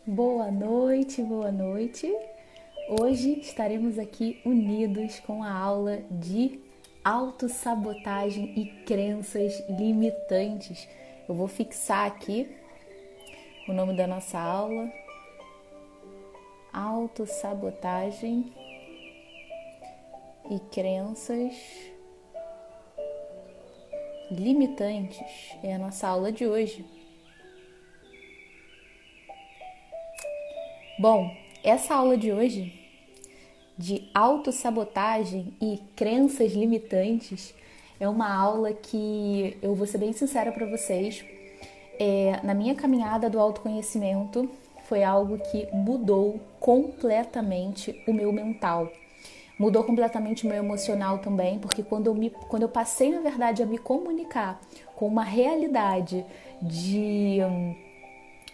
Boa noite, boa noite. Hoje estaremos aqui unidos com a aula de autossabotagem e crenças limitantes. Eu vou fixar aqui o nome da nossa aula: autossabotagem e crenças limitantes. É a nossa aula de hoje. Bom, essa aula de hoje de autossabotagem e crenças limitantes é uma aula que eu vou ser bem sincera para vocês. Na minha caminhada do autoconhecimento foi algo que mudou completamente o meu mental. Mudou completamente o meu emocional também, porque quando eu passei, na verdade, a me comunicar com uma realidade de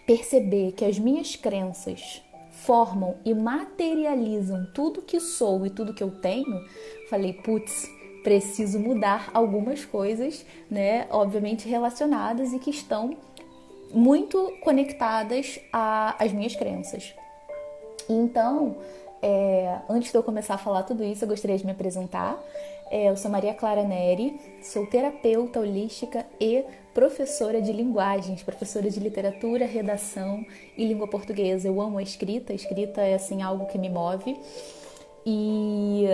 perceber que as minhas crenças formam e materializam tudo que sou e tudo que eu tenho, falei, putz, preciso mudar algumas coisas, né? Obviamente relacionadas e que estão muito conectadas às minhas crenças. Então, antes de eu começar a falar tudo isso, eu gostaria de me apresentar. Eu sou Maria Clara Neri, sou terapeuta holística e professora de linguagens, professora de literatura, redação e língua portuguesa. Eu amo a escrita é assim algo que me move. E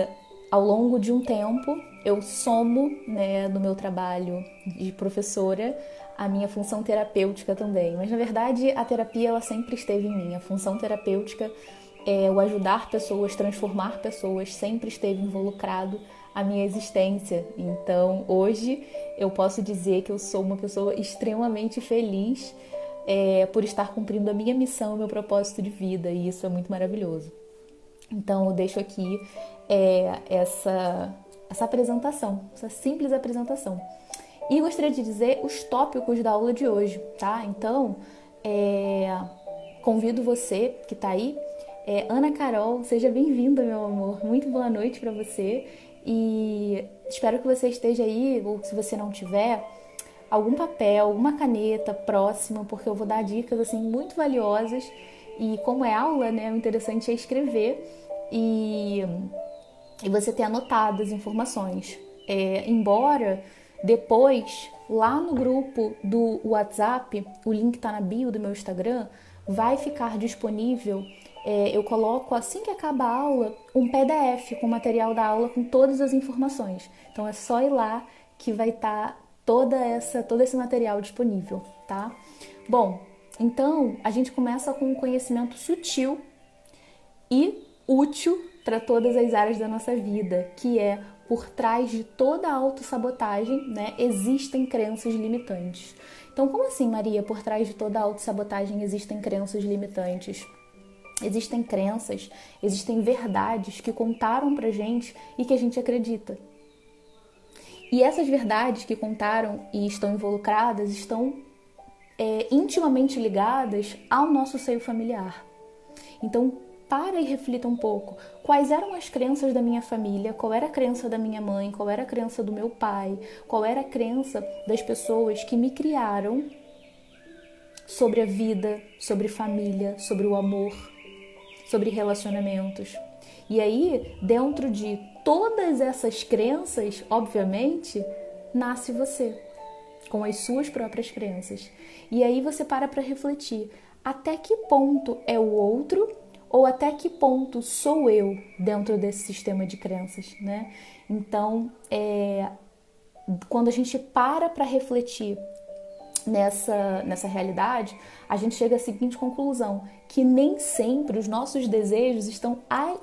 ao longo de um tempo eu somo, né, no meu trabalho de professora a minha função terapêutica também. Mas na verdade a terapia ela sempre esteve em mim. A função terapêutica o ajudar pessoas, transformar pessoas, sempre esteve involucrado a minha existência. Então, hoje eu posso dizer que eu sou uma pessoa extremamente feliz por estar cumprindo a minha missão, o meu propósito de vida, e isso é muito maravilhoso. Então, eu deixo aqui essa apresentação, essa simples apresentação. E gostaria de dizer os tópicos da aula de hoje, tá? Então, convido você que está aí. Ana Carol, seja bem-vinda, meu amor. Muito boa noite para você. E espero que você esteja aí, ou se você não tiver, algum papel, uma caneta próxima, porque eu vou dar dicas assim muito valiosas. E como é aula, né, o interessante é escrever e você ter anotado as informações. Embora depois, lá no grupo do WhatsApp, o link está na bio do meu Instagram, vai ficar disponível. Eu coloco, assim que acaba a aula, um PDF com o material da aula com todas as informações. Então é só ir lá que vai estar todo esse material disponível, tá? Bom, então a gente começa com um conhecimento sutil e útil para todas as áreas da nossa vida, que é por trás de toda a autossabotagem, né, existem crenças limitantes. Então, como assim, Maria? Por trás de toda a autossabotagem existem crenças limitantes? Existem crenças, existem verdades que contaram pra gente e que a gente acredita. E essas verdades que contaram e estão involucradas estão intimamente ligadas ao nosso seio familiar. Então, para e reflita um pouco. Quais eram as crenças da minha família? Qual era a crença da minha mãe? Qual era a crença do meu pai? Qual era a crença das pessoas que me criaram sobre a vida, sobre família, sobre o amor, sobre relacionamentos? E aí, dentro de todas essas crenças, obviamente, nasce você, com as suas próprias crenças. E aí você para refletir, até que ponto é o outro ou até que ponto sou eu dentro desse sistema de crenças, né? Então, quando a gente para refletir nessa realidade, a gente chega à seguinte conclusão, que nem sempre os nossos desejos estão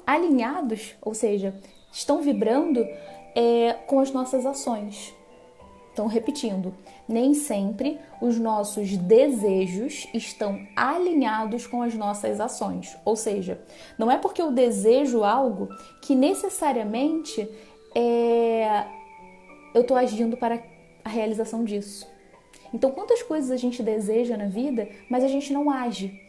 alinhados, ou seja, estão vibrando com as nossas ações. Então, repetindo, nem sempre os nossos desejos estão alinhados com as nossas ações. Ou seja, não é porque eu desejo algo que necessariamente eu estou agindo para a realização disso. Então, quantas coisas a gente deseja na vida, mas a gente não age?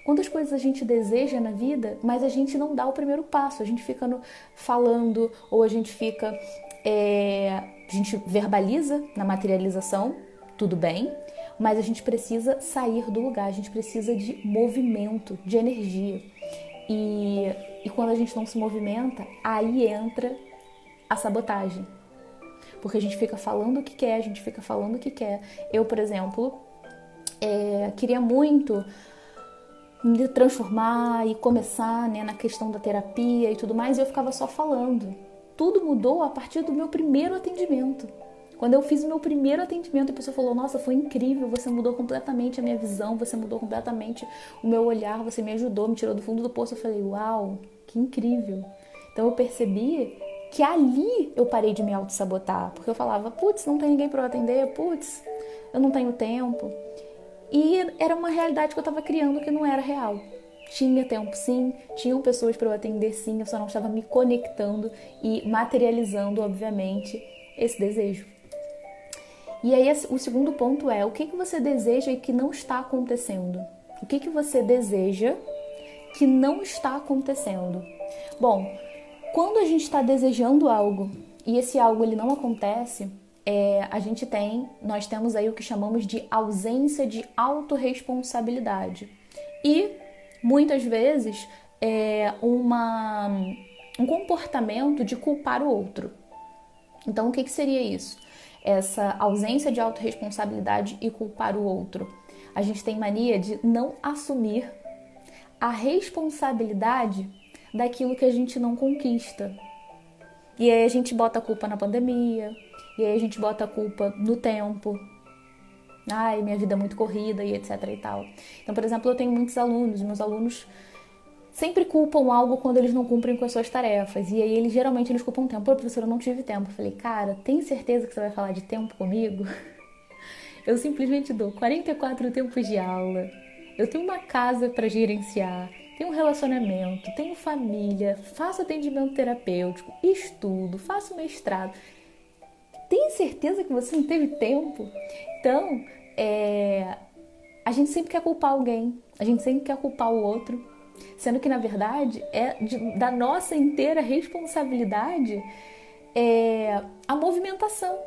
Quantas coisas a gente deseja na vida, mas a gente não dá o primeiro passo? A gente fica falando ou a gente fica... a gente verbaliza na materialização, tudo bem, mas a gente precisa sair do lugar, a gente precisa de movimento, de energia. E quando a gente não se movimenta, aí entra a sabotagem. Porque a gente fica falando o que quer, a gente fica falando o que quer. Eu, por exemplo, queria muito me transformar e começar, né, na questão da terapia e tudo mais, e eu ficava só falando. Tudo mudou a partir do meu primeiro atendimento. Quando eu fiz o meu primeiro atendimento, a pessoa falou: nossa, foi incrível, você mudou completamente a minha visão, você mudou completamente o meu olhar, você me ajudou, me tirou do fundo do poço. Eu falei: uau, que incrível. Então eu percebi que ali eu parei de me auto-sabotar, porque eu falava: putz, não tem ninguém para eu atender, putz, eu não tenho tempo. E era uma realidade que eu estava criando que não era real. Tinha tempo sim, tinham pessoas para eu atender sim, eu só não estava me conectando e materializando, obviamente, esse desejo. E aí o segundo ponto é: o que você deseja e que não está acontecendo? O que você deseja que não está acontecendo? Bom, quando a gente está desejando algo e esse algo ele não acontece, nós temos aí o que chamamos de ausência de autorresponsabilidade. E muitas vezes um comportamento de culpar o outro. Então, o que seria isso? Essa ausência de autorresponsabilidade e culpar o outro. A gente tem mania de não assumir a responsabilidade daquilo que a gente não conquista. E aí a gente bota a culpa na pandemia, e aí a gente bota a culpa no tempo. Ai, minha vida é muito corrida e etc e tal. Então, por exemplo, eu tenho muitos alunos, meus alunos sempre culpam algo quando eles não cumprem com as suas tarefas. E aí eles culpam o tempo. Pô, professora, eu não tive tempo. Eu falei: cara, tem certeza que você vai falar de tempo comigo? Eu simplesmente dou 44 tempos de aula. Eu tenho uma casa para gerenciar, tenho um relacionamento, tenho família, faço atendimento terapêutico, estudo, faço mestrado. Tem certeza que você não teve tempo? Então, a gente sempre quer culpar alguém, a gente sempre quer culpar o outro, sendo que, na verdade, da nossa inteira responsabilidade a movimentação.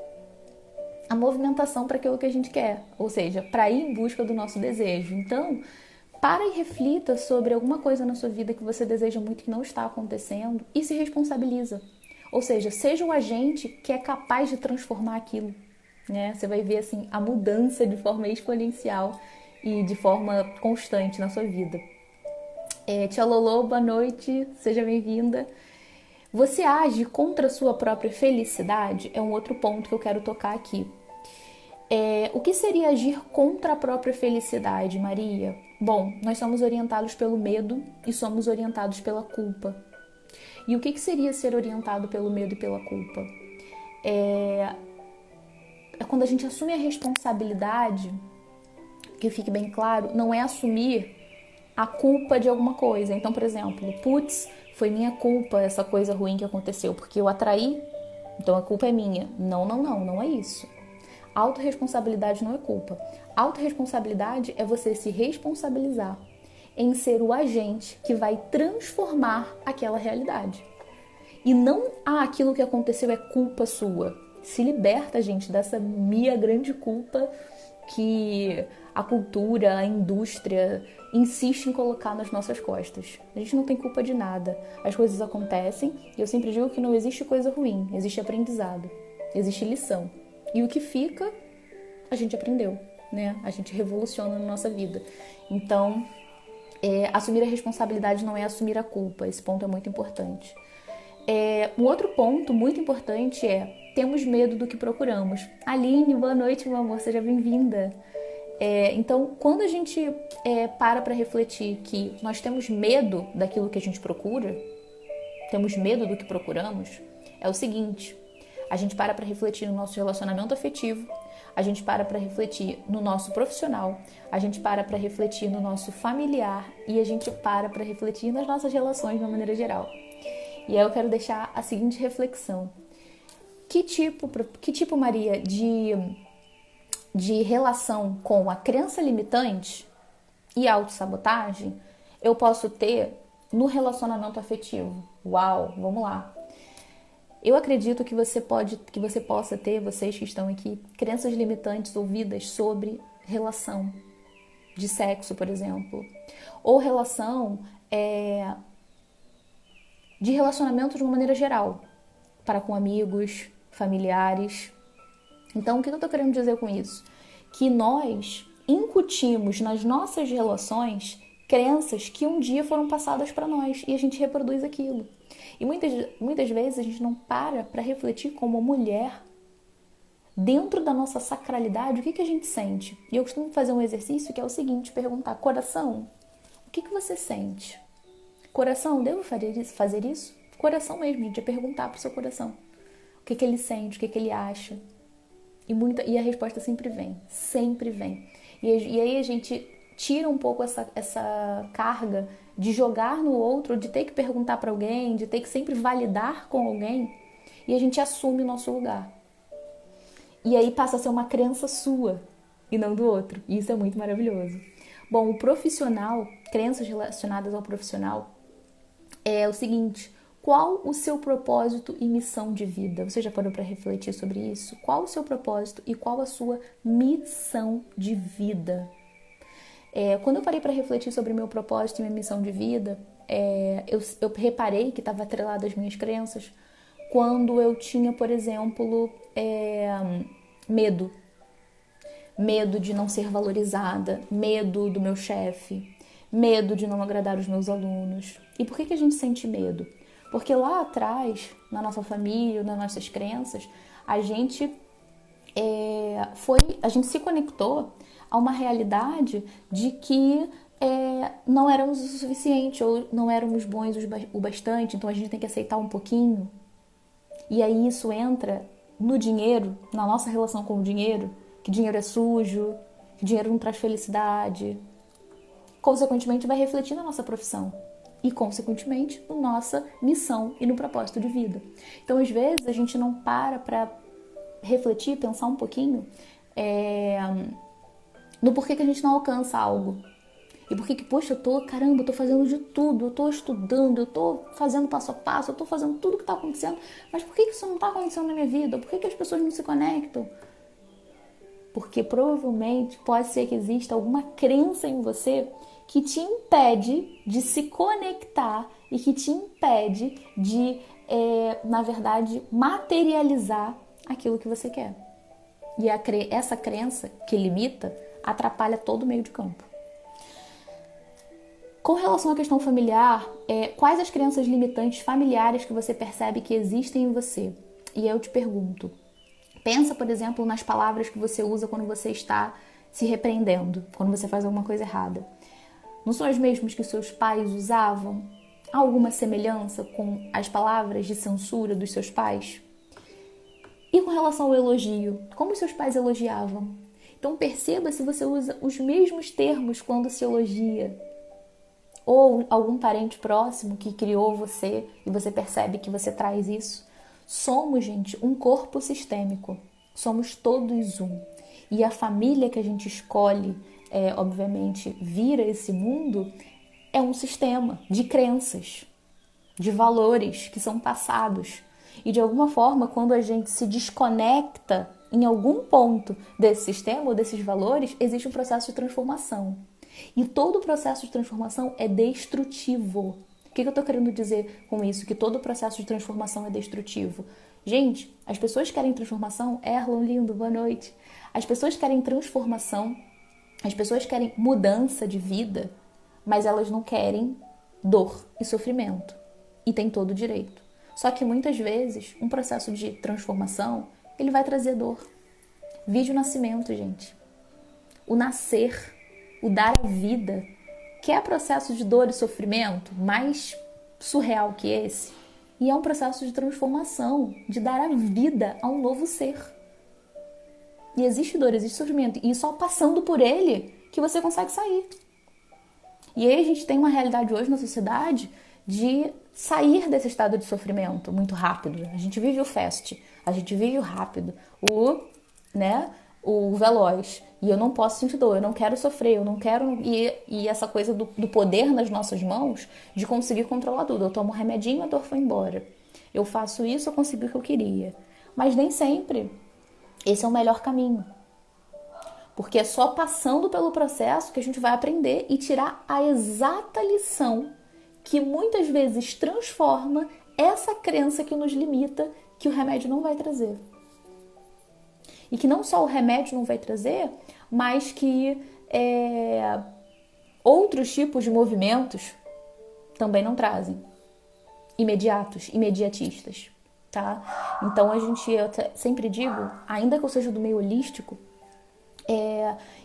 A movimentação para aquilo que a gente quer, ou seja, para ir em busca do nosso desejo. Então, para e reflita sobre alguma coisa na sua vida que você deseja muito que não está acontecendo e se responsabiliza. Ou seja, seja o agente que é capaz de transformar aquilo, né? Você vai ver assim a mudança de forma exponencial e de forma constante na sua vida. Tia Lolo, boa noite, seja bem-vinda. Você age contra a sua própria felicidade? É um outro ponto que eu quero tocar aqui. O que seria agir contra a própria felicidade, Maria? Bom, nós somos orientados pelo medo e somos orientados pela culpa. E o que seria ser orientado pelo medo e pela culpa? É quando a gente assume a responsabilidade, que fique bem claro, não é assumir a culpa de alguma coisa. Então, por exemplo, putz, foi minha culpa essa coisa ruim que aconteceu, porque eu atraí, então a culpa é minha. Não é isso. Autorresponsabilidade não é culpa. Autorresponsabilidade é você se responsabilizar em ser o agente que vai transformar aquela realidade. E não, aquilo que aconteceu é culpa sua. Se liberta, gente, dessa minha grande culpa que a cultura, a indústria insiste em colocar nas nossas costas. A gente não tem culpa de nada. As coisas acontecem e eu sempre digo que não existe coisa ruim, existe aprendizado, existe lição. E o que fica, a gente aprendeu, né? A gente revoluciona na nossa vida. Então, assumir a responsabilidade não é assumir a culpa. Esse ponto é muito importante. Um outro ponto muito importante temos medo do que procuramos. Aline, boa noite, meu amor, seja bem-vinda. Então, quando a gente para refletir que nós temos medo daquilo que a gente procura, temos medo do que procuramos, é o seguinte: a gente para refletir no nosso relacionamento afetivo, a gente para refletir no nosso profissional, a gente para refletir no nosso familiar e a gente para refletir nas nossas relações de uma maneira geral. E aí eu quero deixar a seguinte reflexão: que tipo, Maria, de relação com a crença limitante e autossabotagem eu posso ter no relacionamento afetivo? Uau, vamos lá. Eu acredito que você possa ter, vocês que estão aqui, crenças limitantes ouvidas sobre relação de sexo, por exemplo, ou relação de relacionamento de uma maneira geral, para com amigos, familiares. Então, o que eu estou querendo dizer com isso? Que nós incutimos nas nossas relações crenças que um dia foram passadas para nós e a gente reproduz aquilo. E muitas vezes a gente não para refletir como mulher, dentro da nossa sacralidade, o que a gente sente. E eu costumo fazer um exercício que é o seguinte, perguntar: coração, o que você sente? Coração, devo fazer isso? Coração mesmo, gente, é perguntar pro seu coração. O que ele sente, o que ele acha. E a resposta sempre vem, sempre vem. E aí a gente tira um pouco essa carga de jogar no outro, de ter que perguntar para alguém, de ter que sempre validar com alguém, e a gente assume o nosso lugar. E aí passa a ser uma crença sua e não do outro. E isso é muito maravilhoso. Bom, o profissional, crenças relacionadas ao profissional, é o seguinte: qual o seu propósito e missão de vida? Você já parou para refletir sobre isso? Qual o seu propósito e qual a sua missão de vida? Quando eu parei para refletir sobre o meu propósito e minha missão de vida, eu reparei que estava atrelado às minhas crenças quando eu tinha, por exemplo, medo. Medo de não ser valorizada, medo do meu chefe, medo de não agradar os meus alunos. E por que a gente sente medo? Porque lá atrás, na nossa família, nas nossas crenças, a gente se conectou a uma realidade de que não éramos o suficiente ou não éramos bons o bastante, então a gente tem que aceitar um pouquinho. E aí isso entra no dinheiro, na nossa relação com o dinheiro, que dinheiro é sujo, que dinheiro não traz felicidade. Consequentemente, vai refletir na nossa profissão e, consequentemente, na nossa missão e no propósito de vida. Então, às vezes, a gente não para refletir, pensar um pouquinho no porquê que a gente não alcança algo. E por que, poxa, eu tô fazendo de tudo, eu tô estudando, eu tô fazendo passo a passo, eu tô fazendo tudo que tá acontecendo, mas por que isso não tá acontecendo na minha vida? Por que as pessoas não se conectam? Porque provavelmente pode ser que exista alguma crença em você que te impede de se conectar e que te impede de, na verdade, materializar aquilo que você quer. E essa crença que limita atrapalha todo o meio de campo. Com relação à questão familiar, quais as crenças limitantes familiares que você percebe que existem em você? E eu te pergunto, pensa, por exemplo, nas palavras que você usa quando você está se repreendendo, quando você faz alguma coisa errada. Não são as mesmas que seus pais usavam? Há alguma semelhança com as palavras de censura dos seus pais? E com relação ao elogio, como seus pais elogiavam? Então perceba se você usa os mesmos termos quando se elogia. Ou algum parente próximo que criou você e você percebe que você traz isso. Somos, gente, um corpo sistêmico. Somos todos um. E a família que a gente escolhe, obviamente, vir a esse mundo, é um sistema de crenças, de valores que são passados. E de alguma forma, quando a gente se desconecta em algum ponto desse sistema ou desses valores, existe um processo de transformação. E todo o processo de transformação é destrutivo. O que eu estou querendo dizer com isso? Que todo o processo de transformação é destrutivo. Gente, as pessoas querem transformação. Erlon, lindo, boa noite. As pessoas querem transformação, as pessoas querem mudança de vida, mas elas não querem dor e sofrimento. E tem todo o direito. Só que muitas vezes, um processo de transformação, ele vai trazer dor. Vide o nascimento, gente. O nascer, o dar a vida, que é processo de dor e sofrimento mais surreal que esse, e é um processo de transformação, de dar a vida a um novo ser. E existe dor, existe sofrimento, e só passando por ele que você consegue sair. E aí a gente tem uma realidade hoje na sociedade de sair desse estado de sofrimento muito rápido. A gente vive o fast, a gente vive o rápido, o veloz. E eu não posso sentir dor, eu não quero sofrer, eu não quero... E essa coisa do poder nas nossas mãos de conseguir controlar tudo. Eu tomo um remedinho, a dor foi embora. Eu faço isso, eu consegui o que eu queria. Mas nem sempre esse é o melhor caminho. Porque é só passando pelo processo que a gente vai aprender e tirar a exata lição que muitas vezes transforma essa crença que nos limita, que o remédio não vai trazer. E que não só o remédio não vai trazer, mas que outros tipos de movimentos também não trazem. Imediatistas, tá? Então eu sempre digo, ainda que eu seja do meio holístico,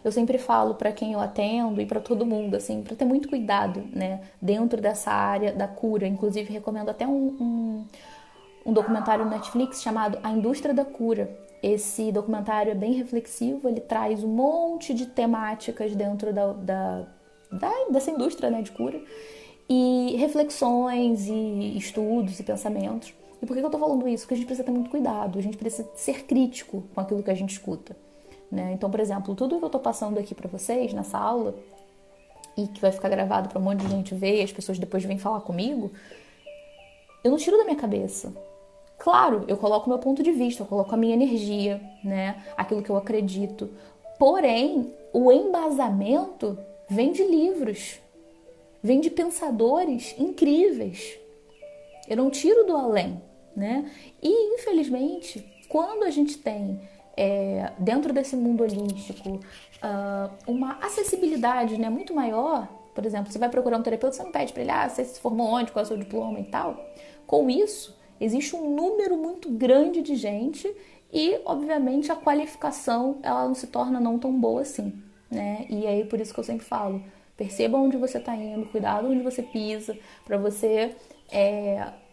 eu sempre falo para quem eu atendo e para todo mundo, assim, para ter muito cuidado, né, dentro dessa área da cura. Inclusive recomendo até um documentário no Netflix chamado A Indústria da Cura. Esse documentário é bem reflexivo, ele traz um monte de temáticas dentro dessa indústria, né, de cura, e reflexões e estudos e pensamentos. E por que eu tô falando isso? Porque a gente precisa ter muito cuidado, a gente precisa ser crítico com aquilo que a gente escuta, né? Então, por exemplo, tudo que eu tô passando aqui pra vocês nessa aula, e que vai ficar gravado pra um monte de gente ver, e as pessoas depois vêm falar comigo, eu não tiro da minha cabeça. Claro, eu coloco o meu ponto de vista, eu coloco a minha energia, né? Aquilo que eu acredito. Porém, o embasamento vem de livros, vem de pensadores incríveis. Eu não tiro do além, né? E, infelizmente, quando a gente tem, dentro desse mundo holístico, uma acessibilidade, né, muito maior, por exemplo, você vai procurar um terapeuta, você não pede para ele, você se formou onde, qual é o seu diploma e tal. Com isso, existe um número muito grande de gente e, obviamente, a qualificação ela não se torna não tão boa assim, né? E aí, por isso que eu sempre falo, perceba onde você está indo, cuidado onde você pisa, para você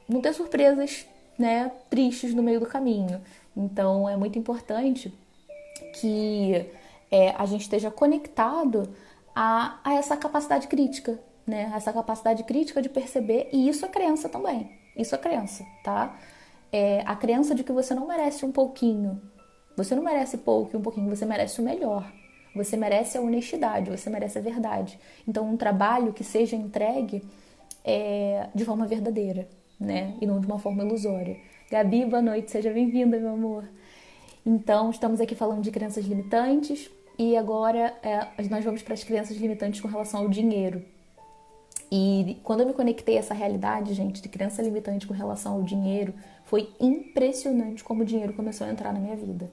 não ter surpresas, né, tristes no meio do caminho. Então, é muito importante que a gente esteja conectado a essa capacidade crítica, né? Essa capacidade crítica de perceber, e isso é crença também. Isso é crença, tá? A crença de que você não merece um pouquinho. Você não merece pouco e um pouquinho, você merece o melhor. Você merece a honestidade, você merece a verdade. Então, um trabalho que seja entregue de forma verdadeira, né? E não de uma forma ilusória. Gabi, boa noite, seja bem-vinda, meu amor. Então, estamos aqui falando de crenças limitantes e agora nós vamos para as crenças limitantes com relação ao dinheiro. E quando eu me conectei a essa realidade, gente, de crença limitante com relação ao dinheiro, foi impressionante como o dinheiro começou a entrar na minha vida.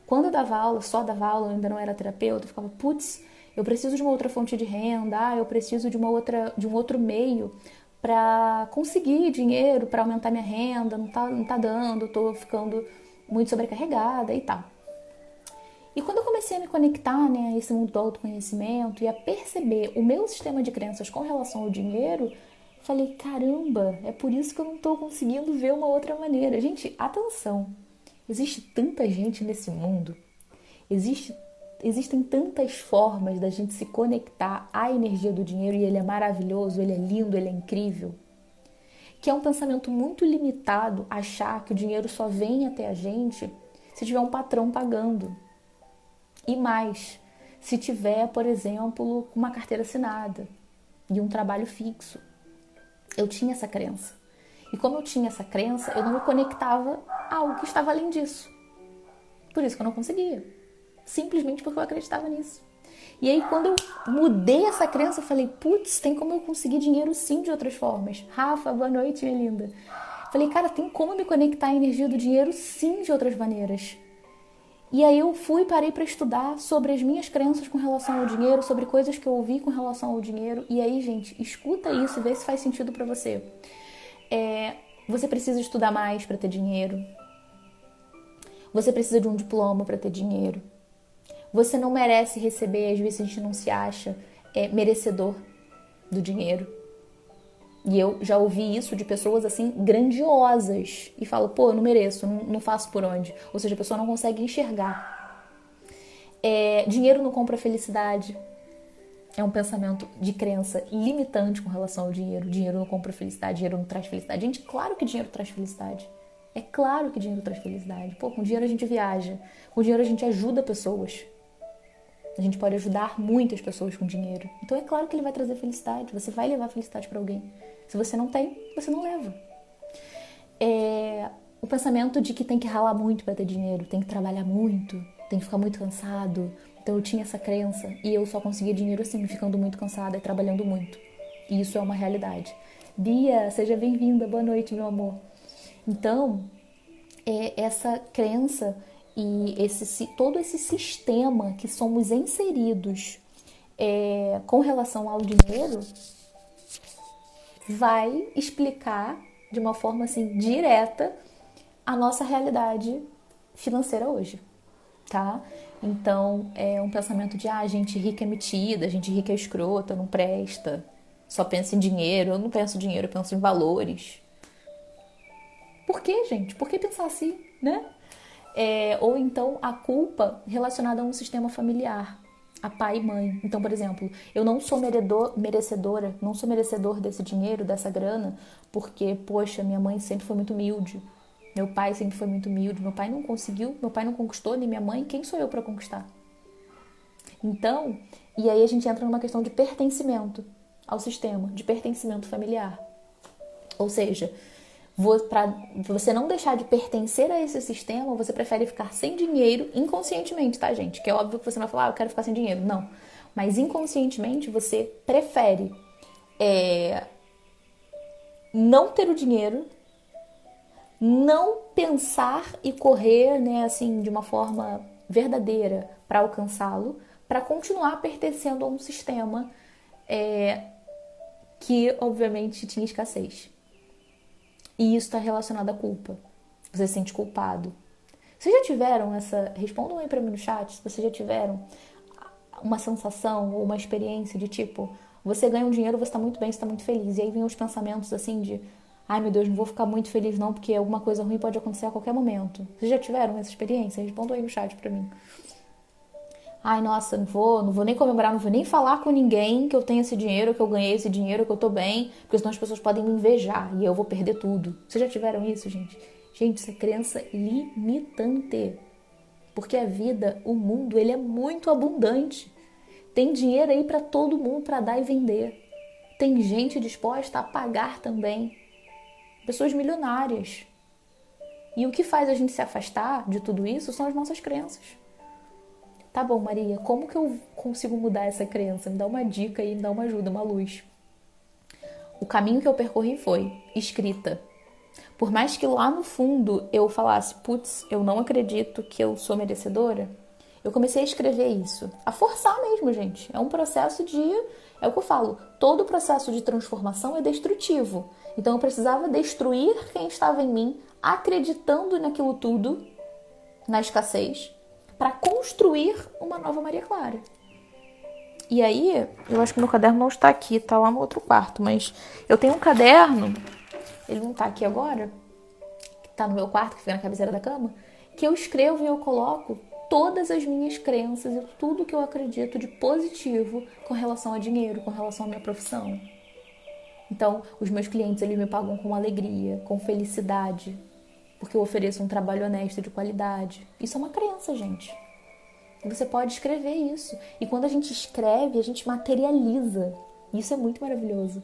Quando eu dava aula, só dava aula, eu ainda não era terapeuta, eu ficava, putz, eu preciso de uma outra fonte de renda, eu preciso de um outro meio para conseguir dinheiro, para aumentar minha renda, não tá dando, tô ficando muito sobrecarregada e tal. E quando eu comecei a me conectar, né, a esse mundo do autoconhecimento e a perceber o meu sistema de crenças com relação ao dinheiro, falei, caramba, é por isso que eu não estou conseguindo ver uma outra maneira. Gente, atenção, existe tanta gente nesse mundo, existem tantas formas da gente se conectar à energia do dinheiro e ele é maravilhoso, ele é lindo, ele é incrível, que é um pensamento muito limitado achar que o dinheiro só vem até a gente se tiver um patrão pagando. E mais, se tiver, por exemplo, uma carteira assinada e um trabalho fixo. Eu tinha essa crença. E como eu tinha essa crença, eu não me conectava a algo que estava além disso. Por isso que eu não conseguia. Simplesmente porque eu acreditava nisso. E aí, quando eu mudei essa crença, eu falei, putz, tem como eu conseguir dinheiro sim de outras formas. Rafa, boa noite, minha linda. Falei, cara, tem como eu me conectar à energia do dinheiro sim de outras maneiras. E aí eu parei para estudar sobre as minhas crenças com relação ao dinheiro, sobre coisas que eu ouvi com relação ao dinheiro. E aí, gente, escuta isso e vê se faz sentido para você. Você precisa estudar mais para ter dinheiro. Você precisa de um diploma para ter dinheiro. Você não merece receber, às vezes a gente não se acha merecedor do dinheiro. E eu já ouvi isso de pessoas assim grandiosas e falo, pô, eu não mereço, não faço por onde. Ou seja, a pessoa não consegue enxergar. Dinheiro não compra felicidade. É um pensamento de crença limitante com relação ao dinheiro. Dinheiro não compra felicidade, dinheiro não traz felicidade. Gente, claro que dinheiro traz felicidade. É claro que dinheiro traz felicidade. Pô, com dinheiro a gente viaja. Com dinheiro a gente ajuda pessoas. A gente pode ajudar muitas pessoas com dinheiro. Então é claro que ele vai trazer felicidade. Você vai levar felicidade para alguém. Se você não tem, você não leva. O pensamento de que tem que ralar muito para ter dinheiro, tem que trabalhar muito, tem que ficar muito cansado. Então eu tinha essa crença e eu só conseguia dinheiro assim, ficando muito cansada e trabalhando muito. E isso é uma realidade. Bia, seja bem-vinda, boa noite, meu amor. Então, essa crença e todo esse sistema que somos inseridos com relação ao dinheiro vai explicar de uma forma assim direta a nossa realidade financeira hoje, tá? Então, é um pensamento de gente rica é metida, gente rica é escrota, não presta, só pensa em dinheiro. Eu não penso em dinheiro, eu penso em valores. Por que, gente? Por que pensar assim, né? Ou então a culpa relacionada a um sistema familiar, a pai e mãe. Então, por exemplo, eu não sou merecedora, não sou merecedor desse dinheiro, dessa grana, porque, poxa, minha mãe sempre foi muito humilde, meu pai sempre foi muito humilde, meu pai não conseguiu, meu pai não conquistou, nem minha mãe, quem sou eu para conquistar? Então, e aí a gente entra numa questão de pertencimento ao sistema, de pertencimento familiar. Ou seja, para você não deixar de pertencer a esse sistema, você prefere ficar sem dinheiro inconscientemente, tá, gente? Que é óbvio que você não vai falar, eu quero ficar sem dinheiro. Não. Mas inconscientemente você prefere não ter o dinheiro, não pensar e correr, né, assim, de uma forma verdadeira para alcançá-lo, para continuar pertencendo a um sistema que, obviamente, tinha escassez. E isso está relacionado à culpa. Você se sente culpado. Vocês já tiveram respondam aí para mim no chat, se vocês já tiveram uma sensação ou uma experiência de tipo, você ganha um dinheiro, você está muito bem, você está muito feliz. E aí vem os pensamentos assim de, ai meu Deus, não vou ficar muito feliz não, porque alguma coisa ruim pode acontecer a qualquer momento. Vocês já tiveram essa experiência? Respondam aí no chat para mim. Ai, nossa, não vou nem comemorar, não vou nem falar com ninguém que eu tenho esse dinheiro, que eu ganhei esse dinheiro, que eu tô bem, porque senão as pessoas podem me invejar e eu vou perder tudo. Vocês já tiveram isso, gente? Gente, isso é crença limitante. Porque a vida, o mundo, ele é muito abundante. Tem dinheiro aí para todo mundo para dar e vender. Tem gente disposta a pagar também. Pessoas milionárias. E o que faz a gente se afastar de tudo isso são as nossas crenças. Tá bom, Maria, como que eu consigo mudar essa crença? Me dá uma dica aí, me dá uma ajuda, uma luz. O caminho que eu percorri foi escrita. Por mais que lá no fundo eu falasse, putz, eu não acredito que eu sou merecedora, eu comecei a escrever isso. A forçar mesmo, gente. É um processo é o que eu falo, todo processo de transformação é destrutivo. Então eu precisava destruir quem estava em mim, acreditando naquilo tudo, na escassez, para construir uma nova Maria Clara. E aí, eu acho que meu caderno não está aqui, está lá no outro quarto, mas eu tenho um caderno, ele não está aqui agora, que está no meu quarto, que fica na cabeceira da cama, que eu escrevo e eu coloco todas as minhas crenças e tudo que eu acredito de positivo com relação a dinheiro, com relação à minha profissão. Então, os meus clientes, eles me pagam com alegria, com felicidade, porque eu ofereço um trabalho honesto de qualidade. Isso é uma crença, gente. Você pode escrever isso. E quando a gente escreve, a gente materializa. Isso é muito maravilhoso.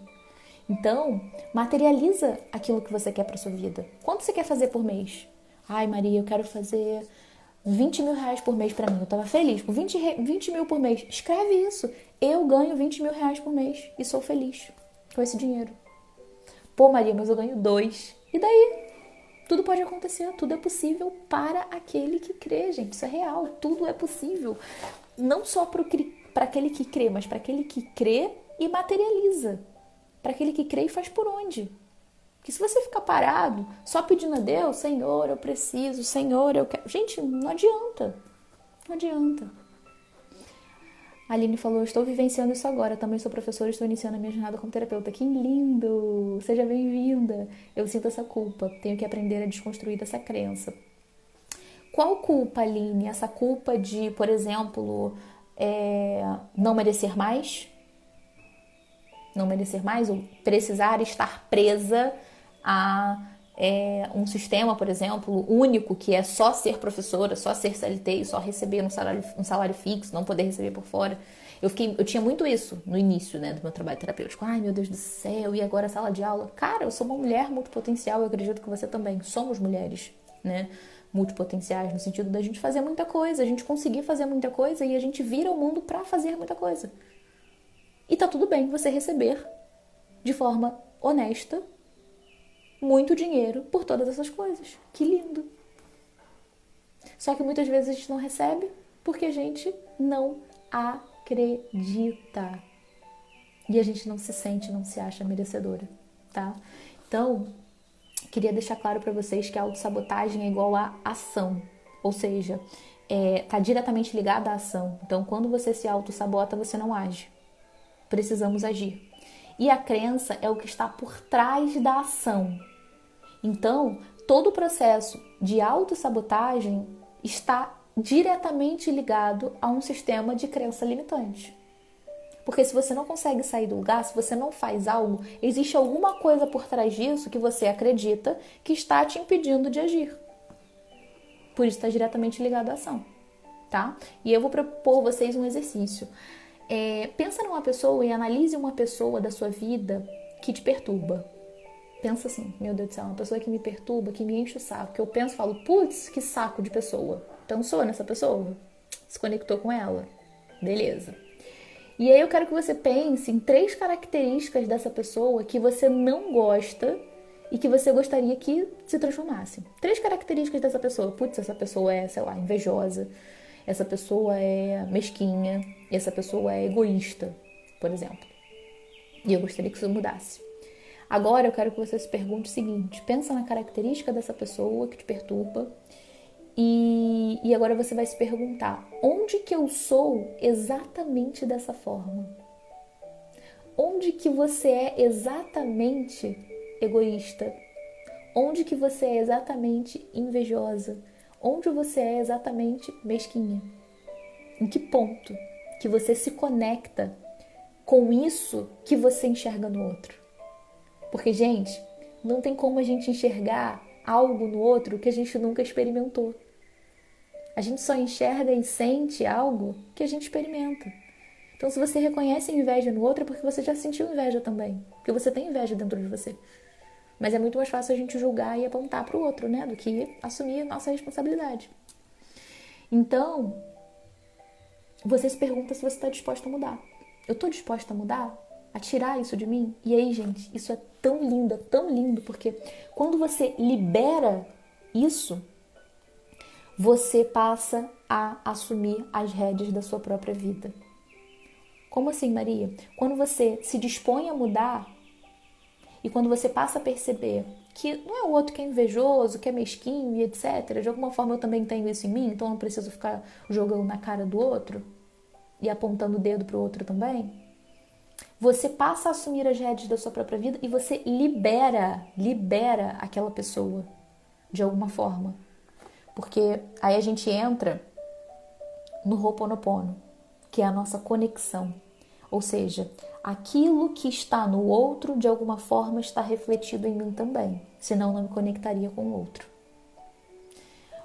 Então, materializa aquilo que você quer para sua vida. Quanto você quer fazer por mês? Ai, Maria, eu quero fazer 20 mil reais por mês para mim. Eu tava feliz com 20 mil por mês. Escreve isso. Eu ganho 20 mil reais por mês e sou feliz com esse dinheiro. Pô, Maria, mas eu ganho 2. E daí? Tudo pode acontecer, tudo é possível para aquele que crê, gente. Isso é real, tudo é possível. Não só para aquele que crê, mas para aquele que crê e materializa. Para aquele que crê e faz por onde. Porque se você ficar parado, só pedindo a Deus, Senhor, eu preciso, Senhor, eu quero. Gente, não adianta. Não adianta. A Aline falou, estou vivenciando isso agora, também sou professora e estou iniciando a minha jornada como terapeuta. Que lindo! Seja bem-vinda! Eu sinto essa culpa, tenho que aprender a desconstruir essa crença. Qual culpa, Aline? Essa culpa de, por exemplo, não merecer mais? Não merecer mais? Ou precisar estar presa a um sistema, por exemplo, único, que é só ser professora, só ser CLT e só receber um salário fixo, não poder receber por fora. Eu tinha muito isso no início, né, do meu trabalho terapêutico. Ai, meu Deus do céu, e agora sala de aula? Cara, eu sou uma mulher multipotencial, eu acredito que você também. Somos mulheres, né? multipotenciais, no sentido da gente fazer muita coisa, a gente conseguir fazer muita coisa e a gente vira o mundo para fazer muita coisa. E tá tudo bem você receber de forma honesta muito dinheiro por todas essas coisas. Que lindo! Só que muitas vezes a gente não recebe porque a gente não acredita. E a gente não se sente, não se acha merecedora, tá? Então, queria deixar claro para vocês que a autossabotagem é igual a ação. Ou seja, tá diretamente ligada à ação. Então, quando você se autossabota, você não age. Precisamos agir. E a crença é o que está por trás da ação. Então, todo o processo de autossabotagem está diretamente ligado a um sistema de crença limitante. Porque se você não consegue sair do lugar, se você não faz algo, existe alguma coisa por trás disso que você acredita que está te impedindo de agir. Por isso está diretamente ligado à ação, tá? E eu vou propor a vocês um exercício. Pensa numa pessoa e analise uma pessoa da sua vida que te perturba. Pensa assim, meu Deus do céu, uma pessoa que me perturba, que me enche o saco, que eu penso e falo, putz, que saco de pessoa. Pensou nessa pessoa? Se conectou com ela? Beleza. E aí eu quero que você pense em 3 características dessa pessoa que você não gosta e que você gostaria que se transformasse. 3 características dessa pessoa. Putz, essa pessoa é, sei lá, invejosa. Essa pessoa é mesquinha. E essa pessoa é egoísta, por exemplo. E eu gostaria que isso mudasse. Agora eu quero que você se pergunte o seguinte. Pensa na característica dessa pessoa que te perturba. E agora você vai se perguntar, onde que eu sou exatamente dessa forma? Onde que você é exatamente egoísta? Onde que você é exatamente invejosa? Onde você é exatamente mesquinha? Em que ponto que você se conecta com isso que você enxerga no outro? Porque, gente, não tem como a gente enxergar algo no outro que a gente nunca experimentou. A gente só enxerga e sente algo que a gente experimenta. Então, se você reconhece inveja no outro, é porque você já sentiu inveja também. Porque você tem inveja dentro de você. Mas é muito mais fácil a gente julgar e apontar para o outro, né? Do que assumir a nossa responsabilidade. Então, você se pergunta se você está disposta a mudar. Eu estou disposta a mudar? A tirar isso de mim? E aí, gente, isso é tão lindo, porque quando você libera isso, você passa a assumir as rédeas da sua própria vida. Como assim, Maria? Quando você se dispõe a mudar e quando você passa a perceber que não é o outro que é invejoso, que é mesquinho e etc. De alguma forma eu também tenho isso em mim, então eu não preciso ficar jogando na cara do outro e apontando o dedo para o outro também. Você passa a assumir as rédeas da sua própria vida e você libera aquela pessoa de alguma forma. Porque aí a gente entra no Ho'oponopono, que é a nossa conexão. Ou seja, aquilo que está no outro, de alguma forma, está refletido em mim também. Senão, não me conectaria com o outro.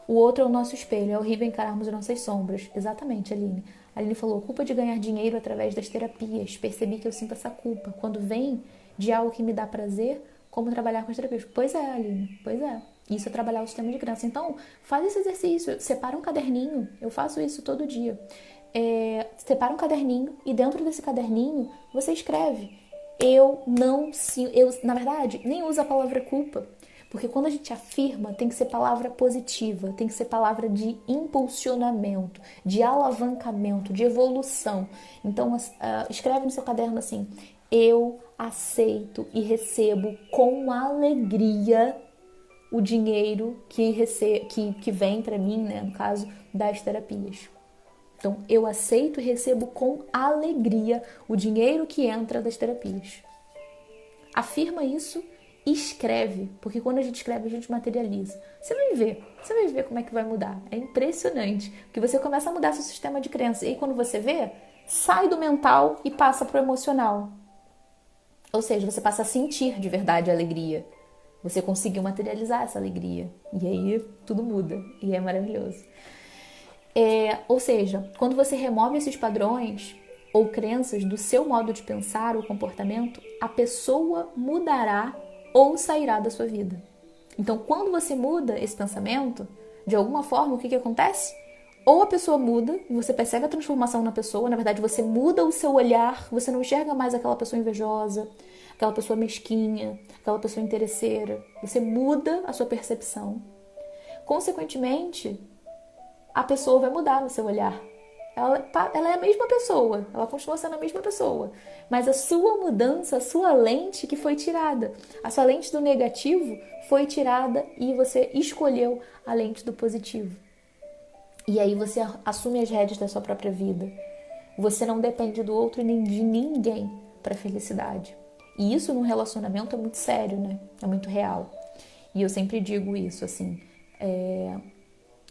O outro é o nosso espelho. É horrível encararmos as nossas sombras. Exatamente, Aline. A Aline falou, culpa de ganhar dinheiro através das terapias. Percebi que eu sinto essa culpa. Quando vem de algo que me dá prazer, como trabalhar com as terapias. Pois é, Aline. Pois é. Isso é trabalhar o sistema de crença. Então, faz esse exercício. Separa um caderninho. Eu faço isso todo dia. Separa um caderninho e dentro desse caderninho você escreve. Na verdade, nem usa a palavra culpa. Porque quando a gente afirma, tem que ser palavra positiva, tem que ser palavra de impulsionamento, de alavancamento, de evolução. Então, escreve no seu caderno assim, eu aceito e recebo com alegria o dinheiro que vem para mim, né, no caso das terapias. Então, eu aceito e recebo com alegria o dinheiro que entra das terapias. Afirma isso e escreve, porque quando a gente escreve, a gente materializa. Você vai ver como é que vai mudar. É impressionante, porque você começa a mudar seu sistema de crença. E aí, quando você vê, sai do mental e passa para o emocional. Ou seja, você passa a sentir de verdade a alegria. Você conseguiu materializar essa alegria. E aí, tudo muda. E é maravilhoso. Ou seja, quando você remove esses padrões ou crenças do seu modo de pensar ou comportamento, a pessoa mudará ou sairá da sua vida. Então, quando você muda esse pensamento, De alguma forma, o que acontece? Ou a pessoa muda, e você percebe a transformação na pessoa, na verdade você muda o seu olhar, você não enxerga mais aquela pessoa invejosa, aquela pessoa mesquinha, aquela pessoa interesseira. Você muda a sua percepção. Consequentemente, a pessoa vai mudar no seu olhar. Ela é a mesma pessoa, ela continua sendo a mesma pessoa, mas a sua mudança, a sua lente que foi tirada, a sua lente do negativo foi tirada e você escolheu a lente do positivo. E aí você assume as rédeas da sua própria vida. Você não depende do outro nem de ninguém para felicidade. E isso num relacionamento é muito sério, né? É muito real. E eu sempre digo isso, assim.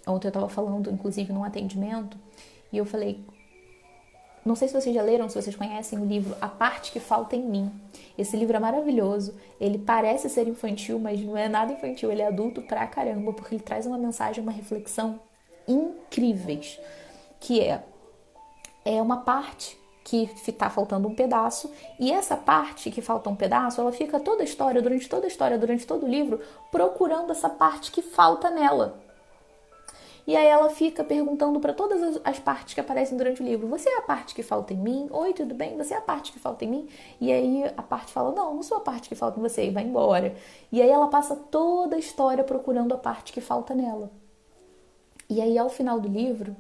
Ontem eu estava falando, inclusive, num atendimento, e eu falei, não sei se vocês já leram, se vocês conhecem o livro A Parte que Falta em Mim. Esse livro é maravilhoso, ele parece ser infantil, mas não é nada infantil, ele é adulto pra caramba, porque ele traz uma mensagem, uma reflexão incríveis, que é uma parte que está faltando um pedaço, e essa parte que falta um pedaço, ela fica durante toda a história, durante todo o livro, procurando essa parte que falta nela. E aí ela fica perguntando para todas as partes que aparecem durante o livro: você é a parte que falta em mim? Oi, tudo bem? Você é a parte que falta em mim? E aí a parte fala: não sou a parte que falta em você, e vai embora. E aí ela passa toda a história procurando a parte que falta nela. E aí ao final do livro,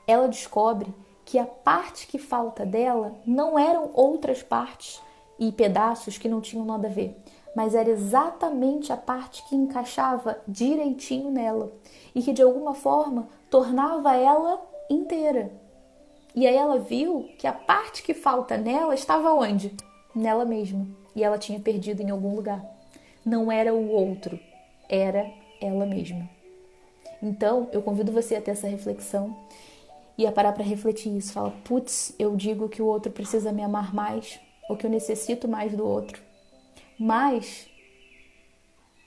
ela descobre que a parte que falta dela não eram outras partes e pedaços que não tinham nada a ver, mas era exatamente a parte que encaixava direitinho nela e que de alguma forma tornava ela inteira. E aí ela viu que a parte que falta nela estava onde? Nela mesma. E ela tinha perdido em algum lugar. Não era o outro, era ela mesma. Então, eu convido você a ter essa reflexão e a parar para refletir isso. Fala, putz, eu digo que o outro precisa me amar mais, ou que eu necessito mais do outro. Mas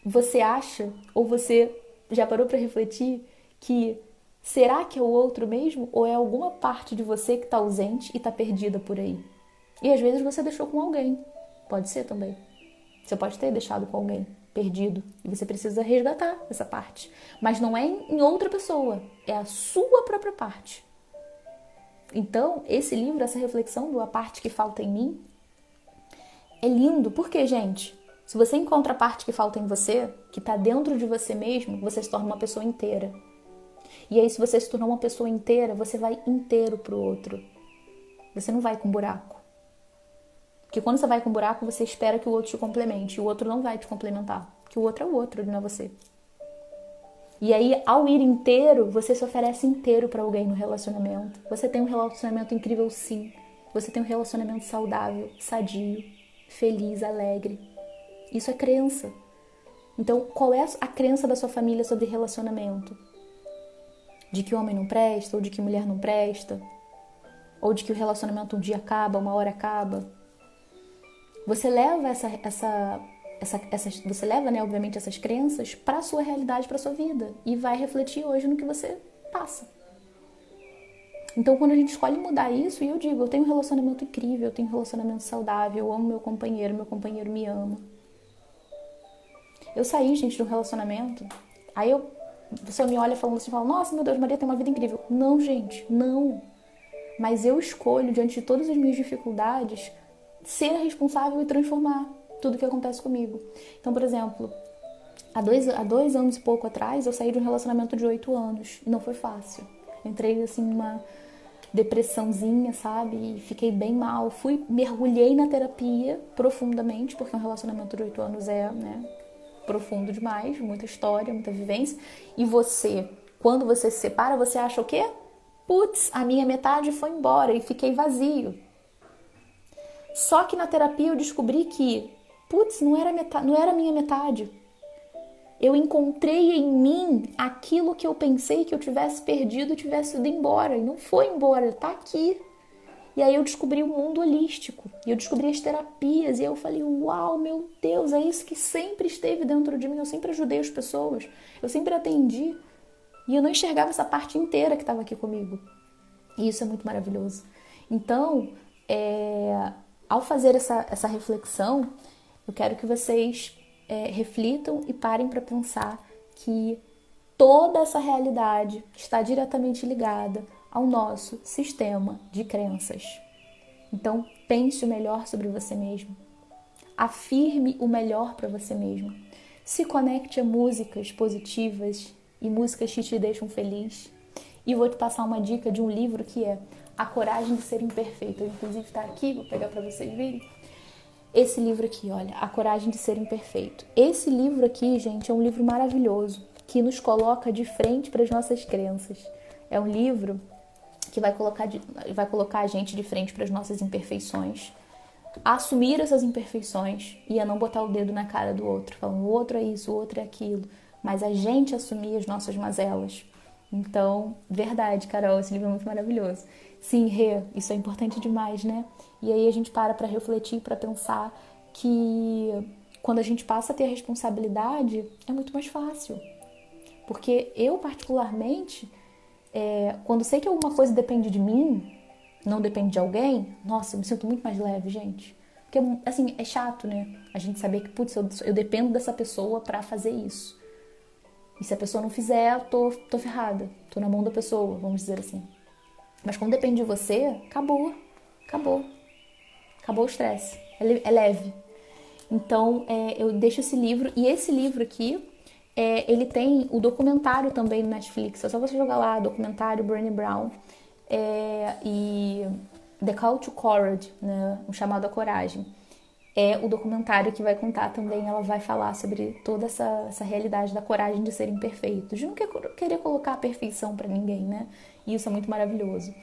você acha, ou você já parou para refletir que será que é o outro mesmo, ou é alguma parte de você que está ausente e está perdida por aí? E às vezes você deixou com alguém. Pode ser também. Você pode ter deixado com alguém perdido e você precisa resgatar essa parte. Mas não é em outra pessoa, é a sua própria parte. Então, esse livro, essa reflexão do A Parte que Falta em Mim, é lindo. Por quê, gente? Se você encontra a parte que falta em você, que está dentro de você mesmo, você se torna uma pessoa inteira. E aí, se você se tornar uma pessoa inteira, você vai inteiro pro outro. Você não vai com buraco. Porque quando você vai com buraco, você espera que o outro te complemente. E o outro não vai te complementar. Porque o outro é o outro, ele não é você. E aí, ao ir inteiro, você se oferece inteiro para alguém no relacionamento. Você tem um relacionamento incrível, sim. Você tem um relacionamento saudável, sadio, feliz, alegre. Isso é crença. Então, qual é a crença da sua família sobre relacionamento? De que homem não presta, ou de que mulher não presta? Ou de que o relacionamento um dia acaba, uma hora acaba? Você leva você leva, né, obviamente, essas crenças para a sua realidade, para a sua vida. E vai refletir hoje no que você passa. Então, quando a gente escolhe mudar isso, e eu digo, eu tenho um relacionamento incrível, eu tenho um relacionamento saudável, eu amo meu companheiro me ama. Eu saí, gente, de um relacionamento, aí a pessoa me olha falando assim, fala, nossa, meu Deus, Maria tem uma vida incrível. Não, gente, não. Mas eu escolho, diante de todas as minhas dificuldades, ser responsável e transformar tudo que acontece comigo. Então, por exemplo, há dois anos e pouco atrás, eu saí de um relacionamento de 8 anos. E não foi fácil. Entrei, assim, numa depressãozinha, sabe? E fiquei bem mal. Mergulhei na terapia profundamente, porque um relacionamento de 8 anos é, né, profundo demais. Muita história, muita vivência. E você, quando você se separa, você acha o quê? Putz, a minha metade foi embora e fiquei vazio. Só que na terapia eu descobri que, putz, não era a minha metade. Eu encontrei em mim aquilo que eu pensei que eu tivesse perdido e tivesse ido embora. E não foi embora, tá aqui. E aí eu descobri o mundo holístico. E eu descobri as terapias. E eu falei, uau, meu Deus, é isso que sempre esteve dentro de mim. Eu sempre ajudei as pessoas. Eu sempre atendi. E eu não enxergava essa parte inteira que estava aqui comigo. E isso é muito maravilhoso. Então, ao fazer essa reflexão, eu quero que vocês reflitam e parem para pensar que toda essa realidade está diretamente ligada ao nosso sistema de crenças. Então, pense o melhor sobre você mesmo. Afirme o melhor para você mesmo. Se conecte a músicas positivas e músicas que te deixam feliz. E vou te passar uma dica de um livro que é A Coragem de Ser Imperfeito. Eu, inclusive, está aqui, vou pegar para vocês verem. Esse livro aqui, olha, A Coragem de Ser Imperfeito. Esse livro aqui, gente, é um livro maravilhoso, que nos coloca de frente para as nossas crenças. É um livro que vai colocar a gente de frente para as nossas imperfeições, a assumir essas imperfeições e a não botar o dedo na cara do outro, falando o outro é isso, o outro é aquilo, mas a gente assumir as nossas mazelas. Então, verdade, Carol, esse livro é muito maravilhoso. Sim, Rê, isso é importante demais, né? E aí a gente para refletir, para pensar que quando a gente passa a ter a responsabilidade, é muito mais fácil. Porque eu, particularmente, quando sei que alguma coisa depende de mim, não depende de alguém, nossa, eu me sinto muito mais leve, gente. Porque, assim, é chato, né? A gente saber que, putz, eu dependo dessa pessoa pra fazer isso. E se a pessoa não fizer, eu tô ferrada. Tô na mão da pessoa, vamos dizer assim. Mas quando depende de você, acabou. Acabou. Acabou o estresse. É leve. Então, eu deixo esse livro. E esse livro aqui, ele tem o documentário também no Netflix. É só você jogar lá, documentário Brené Brown. E The Call to Courage, né? Um chamado à coragem. É o documentário que vai contar também, ela vai falar sobre toda essa realidade da coragem de ser imperfeito, de não querer colocar a perfeição pra ninguém, né? E isso é muito maravilhoso.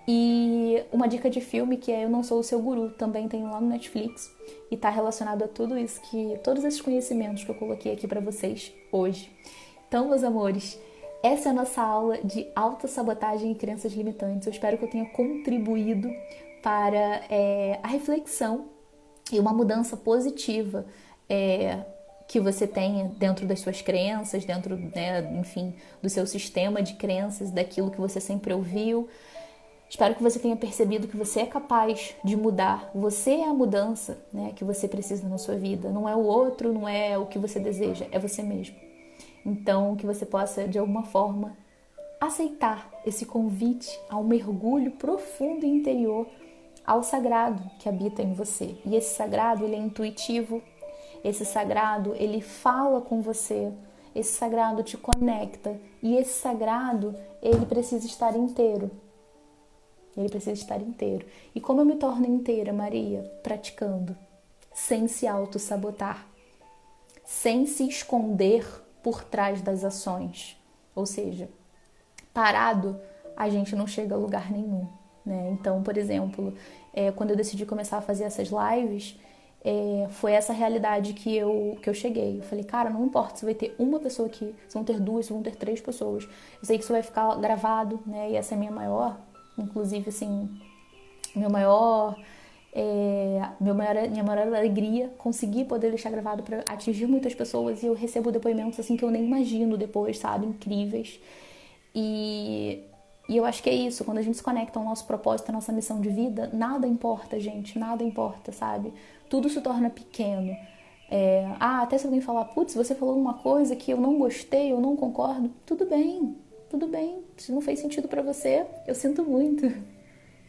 E uma dica de filme que é Eu Não Sou o Seu Guru, também tem lá no Netflix e tá relacionado a tudo isso, todos esses conhecimentos que eu coloquei aqui pra vocês hoje. Então, meus amores, essa é a nossa aula de autossabotagem e crenças limitantes. Eu espero que eu tenha contribuído para a reflexão e uma mudança positiva que você tenha dentro das suas crenças, dentro, né, enfim, do seu sistema de crenças, daquilo que você sempre ouviu. Espero que você tenha percebido que você é capaz de mudar. Você é a mudança, né, que você precisa na sua vida. Não é o outro, não é o que você deseja, é você mesmo. Então, que você possa, de alguma forma, aceitar esse convite ao mergulho profundo e interior ao sagrado que habita em você. E esse sagrado, ele é intuitivo, esse sagrado, ele fala com você, esse sagrado te conecta, e esse sagrado, ele precisa estar inteiro. Ele precisa estar inteiro. E como eu me torno inteira, Maria? Praticando, sem se auto-sabotar, sem se esconder por trás das ações. Ou seja, parado, a gente não chega a lugar nenhum. Né? Então, por exemplo, quando eu decidi começar a fazer essas lives, foi essa realidade que eu cheguei. Eu falei, cara, não importa se vai ter uma pessoa aqui, se vão ter duas, se vão ter três pessoas. Eu sei que isso vai ficar gravado, né? E essa é a minha maior, inclusive, assim, minha maior alegria, conseguir poder deixar gravado para atingir muitas pessoas. E eu recebo depoimentos assim que eu nem imagino depois, sabe? Incríveis. E eu acho que é isso, quando a gente se conecta ao nosso propósito, à nossa missão de vida, nada importa, gente, nada importa, sabe? Tudo se torna pequeno. Até se alguém falar, putz, você falou uma coisa que eu não gostei, eu não concordo, tudo bem. Se não fez sentido pra você, eu sinto muito.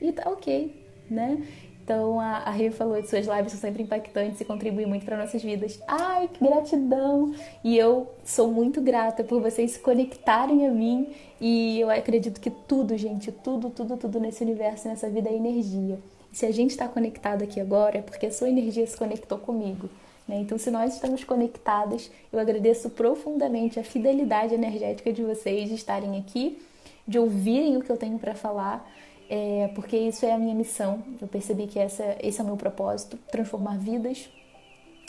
E tá ok, né? Então, a Rê falou que suas lives são sempre impactantes e contribuem muito para nossas vidas. Ai, que gratidão! E eu sou muito grata por vocês se conectarem a mim. E eu acredito que tudo, gente, tudo nesse universo, nessa vida é energia. E se a gente está conectado aqui agora, é porque a sua energia se conectou comigo. Né? Então, se nós estamos conectadas, eu agradeço profundamente a fidelidade energética de vocês de estarem aqui, de ouvirem o que eu tenho para falar. Porque isso é a minha missão. Eu percebi que esse é o meu propósito, transformar vidas.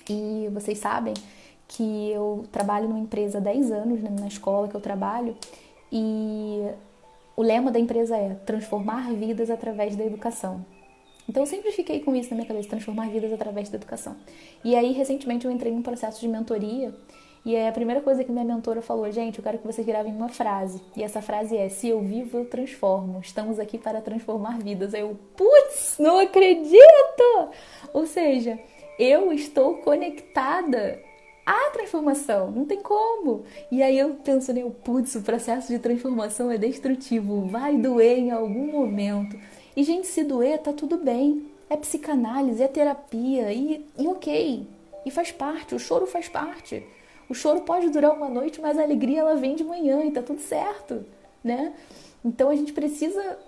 E vocês sabem que eu trabalho numa empresa há 10 anos, né, na escola que eu trabalho, e o lema da empresa é transformar vidas através da educação. Então eu sempre fiquei com isso na minha cabeça, transformar vidas através da educação. E aí, recentemente, eu entrei num processo de mentoria. E a primeira coisa que minha mentora falou, gente, eu quero que vocês gravem uma frase. E essa frase é, se eu vivo, eu transformo. Estamos aqui para transformar vidas. Aí eu, putz, não acredito! Ou seja, eu estou conectada há transformação, não tem como. E aí eu penso, né, putz, o processo de transformação é destrutivo, vai doer em algum momento. E, gente, se doer, tá tudo bem. É psicanálise, é terapia, e ok. E faz parte, o choro faz parte. O choro pode durar uma noite, mas a alegria ela vem de manhã e tá tudo certo, né? Então a gente precisa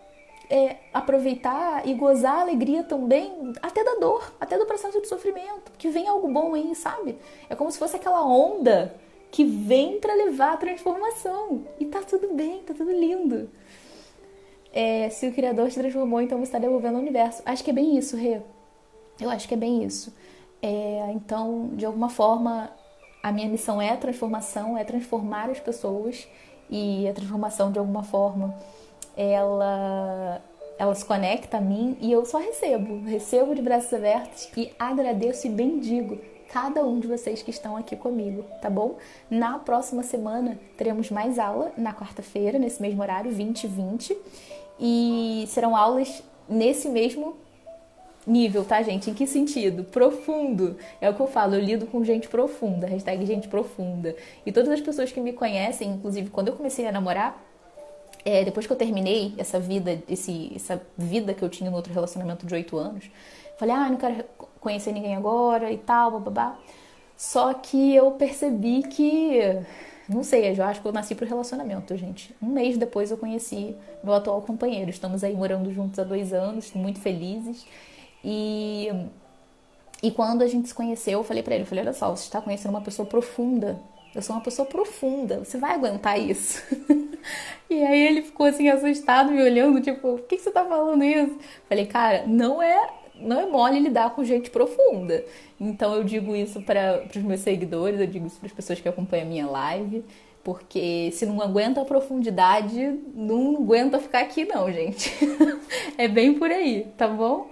aproveitar e gozar a alegria também, até da dor, até do processo de sofrimento, que vem algo bom aí, sabe? É como se fosse aquela onda que vem para levar a transformação. E tá tudo bem, tá tudo lindo. Se o Criador te transformou, então você está devolvendo ao universo. Acho que é bem isso, Rê. Eu acho que é bem isso. Então, de alguma forma, a minha missão é a transformação, é transformar as pessoas. E a transformação, de alguma forma, ela se conecta a mim e eu só recebo de braços abertos e agradeço e bendigo cada um de vocês que estão aqui comigo, tá bom? Na próxima semana teremos mais aula, na quarta-feira, nesse mesmo horário, 20h20, e serão aulas nesse mesmo nível, tá, gente? Em que sentido? Profundo. É o que eu falo, eu lido com gente profunda, hashtag gente profunda. E todas as pessoas que me conhecem, inclusive quando eu comecei a namorar, depois que eu terminei essa vida que eu tinha no outro relacionamento de 8 anos, falei, não quero conhecer ninguém agora e tal, bababá. Só que eu percebi que, não sei, eu acho que eu nasci pro relacionamento, gente. Um mês depois eu conheci meu atual companheiro. Estamos aí morando juntos há 2 anos, muito felizes. E quando a gente se conheceu, eu falei pra ele, olha só, você está conhecendo uma pessoa profunda. Eu sou uma pessoa profunda, você vai aguentar isso? E aí ele ficou assim assustado, me olhando, tipo, por que você tá falando isso? Falei, cara, não é mole lidar com gente profunda. Então eu digo isso para os meus seguidores, eu digo isso para as pessoas que acompanham a minha live, porque se não aguenta a profundidade, não aguenta ficar aqui não, gente. É bem por aí, tá bom?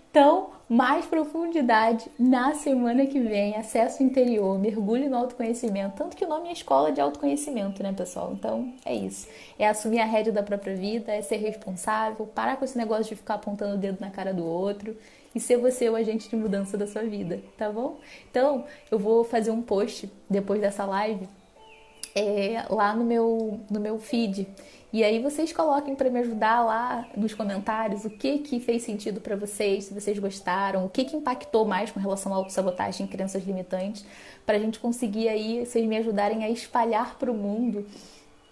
Então, mais profundidade na semana que vem, acesso interior, mergulho no autoconhecimento. Tanto que o nome é Escola de Autoconhecimento, né, pessoal? Então, é isso. É assumir a rédea da própria vida, é ser responsável, parar com esse negócio de ficar apontando o dedo na cara do outro e ser você o agente de mudança da sua vida, tá bom? Então, eu vou fazer um post depois dessa live lá no meu feed. E aí vocês coloquem para me ajudar lá nos comentários o que fez sentido para vocês, se vocês gostaram, o que impactou mais com relação à autossabotagem e crenças limitantes, para a gente conseguir aí, vocês me ajudarem a espalhar para o mundo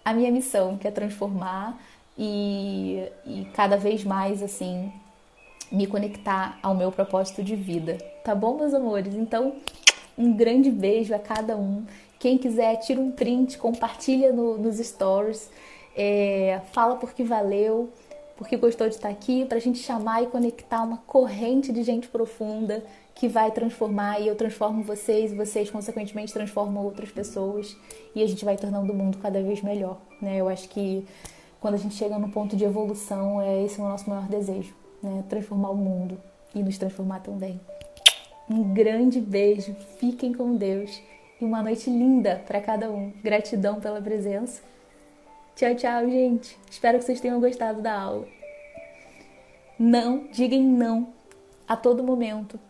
a minha missão, que é transformar e cada vez mais, assim, me conectar ao meu propósito de vida. Tá bom, meus amores? Então, um grande beijo a cada um. Quem quiser, tira um print, compartilha nos stories, fala porque valeu, porque gostou de estar aqui, pra gente chamar e conectar uma corrente de gente profunda que vai transformar, e eu transformo vocês, e vocês consequentemente transformam outras pessoas, e a gente vai tornando o mundo cada vez melhor, né? Eu acho que quando a gente chega no ponto de evolução, esse é o nosso maior desejo, né? Transformar o mundo e nos transformar também. Um grande beijo, fiquem com Deus e uma noite linda para cada um. Gratidão pela presença. Tchau, tchau, gente. Espero que vocês tenham gostado da aula. Não, digam não a todo momento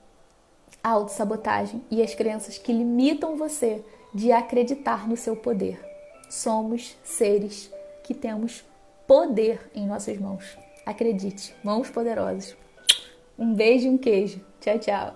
à autossabotagem e às crenças que limitam você de acreditar no seu poder. Somos seres que temos poder em nossas mãos. Acredite, mãos poderosas. Um beijo e um queijo. Tchau, tchau.